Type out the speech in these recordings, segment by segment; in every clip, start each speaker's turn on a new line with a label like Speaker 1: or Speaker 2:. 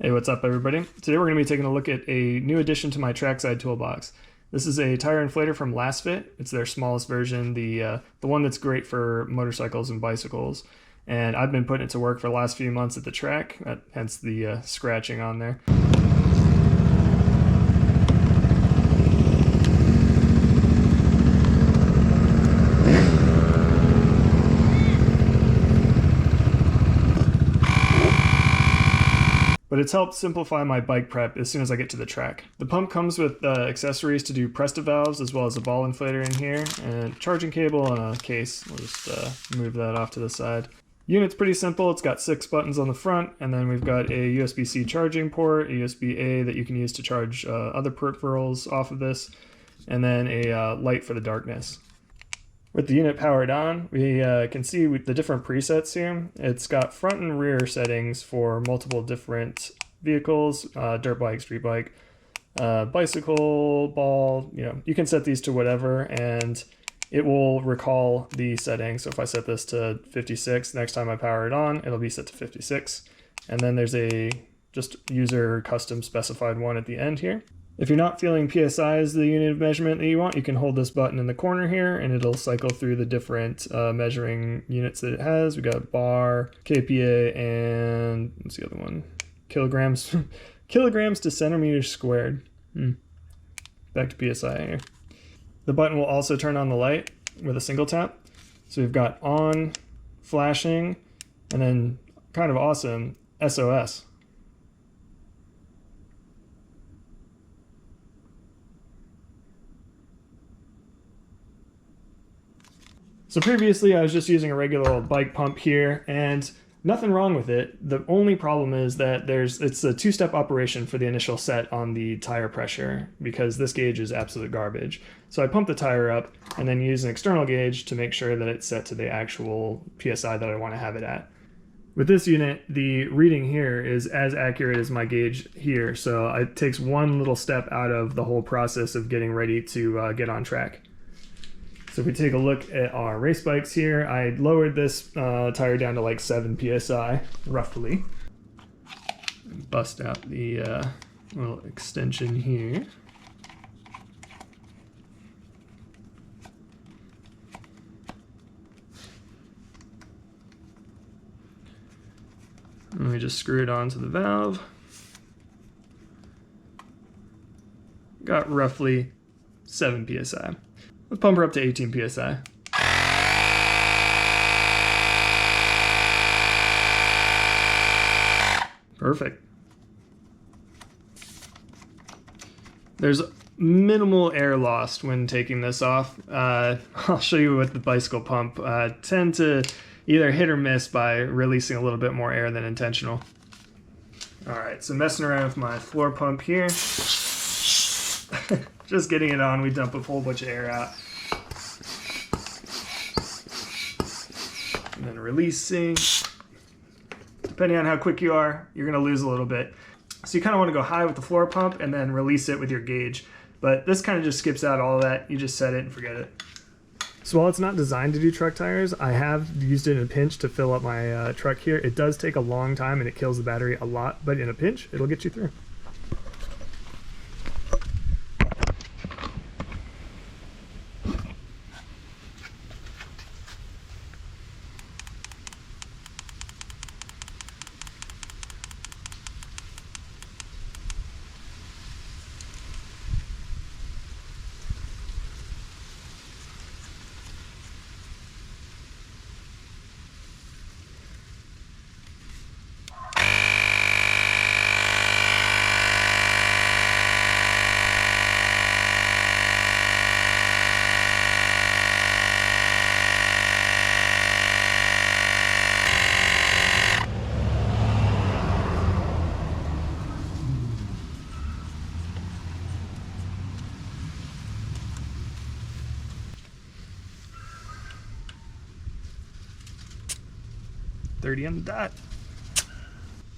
Speaker 1: Hey, what's up everybody? Today we're going to be taking a look at a new addition to my trackside toolbox. This is a tire inflator from Lasfit. It's their smallest version, the one that's great for motorcycles and bicycles. And I've been putting it to work for the last few months at the track, hence the scratching on there. But it's helped simplify my bike prep as soon as I get to the track. The pump comes with accessories to do Presta valves, as well as a ball inflator in here, and a charging cable and a case. We'll just move that off to the side. Unit's pretty simple. It's got 6 buttons on the front, and then we've got a USB-C charging port, a USB-A that you can use to charge other peripherals off of this, and then a light for the darkness. With the unit powered on, we can see the different presets here. It's got front and rear settings for multiple different vehicles, dirt bike, street bike, bicycle, ball, you can set these to whatever and it will recall the settings. So if I set this to 56, next time I power it on, it'll be set to 56. And then there's a just user custom specified one at the end here. If you're not feeling PSI as the unit of measurement that you want, you can hold this button in the corner here and it'll cycle through the different measuring units that it has. We got bar, kPa, and what's the other one? Kilograms. Kilograms to centimeters squared. Back to PSI here. The button will also turn on the light with a single tap. So we've got on, flashing, and then kind of awesome, SOS. So previously I was just using a regular old bike pump here and nothing wrong with it. The only problem is that it's a 2-step operation for the initial set on the tire pressure because this gauge is absolute garbage. So I pump the tire up and then use an external gauge to make sure that it's set to the actual PSI that I want to have it at. With this unit, the reading here is as accurate as my gauge here, so it takes one little step out of the whole process of getting ready to get on track. So if we take a look at our race bikes here, I lowered this tire down to like 7 PSI, roughly. Bust out the little extension here. And we just screw it onto the valve. Got roughly 7 PSI. Let's pump her up to 18 PSI. Perfect. There's minimal air lost when taking this off. I'll show you with the bicycle pump. Tend to either hit or miss by releasing a little bit more air than intentional. Alright, so messing around with my floor pump here. Just getting it on, we dump a whole bunch of air out. And then releasing. Depending on how quick you are, you're going to lose a little bit. So you kind of want to go high with the floor pump and then release it with your gauge. But this kind of just skips out all of that. You just set it and forget it. So while it's not designed to do truck tires, I have used it in a pinch to fill up my truck here. It does take a long time and it kills the battery a lot, but in a pinch, it'll get you through. On the dot.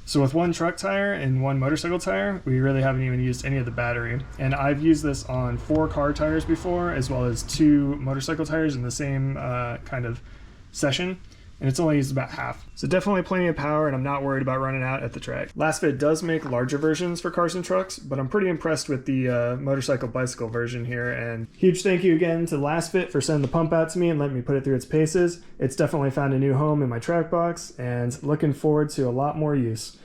Speaker 1: So with one truck tire and one motorcycle tire, we really haven't even used any of the battery. And I've used this on 4 car tires before, as well as 2 motorcycle tires in the same kind of session. and it's only used about half. So definitely plenty of power, and I'm not worried about running out at the track. LastFit does make larger versions for cars and trucks, but I'm pretty impressed with the motorcycle bicycle version here, and huge thank you again to LastFit for sending the pump out to me and letting me put it through its paces. It's definitely found a new home in my track box, and looking forward to a lot more use.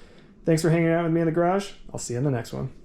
Speaker 1: Thanks for hanging out with me in the garage. I'll see you in the next one.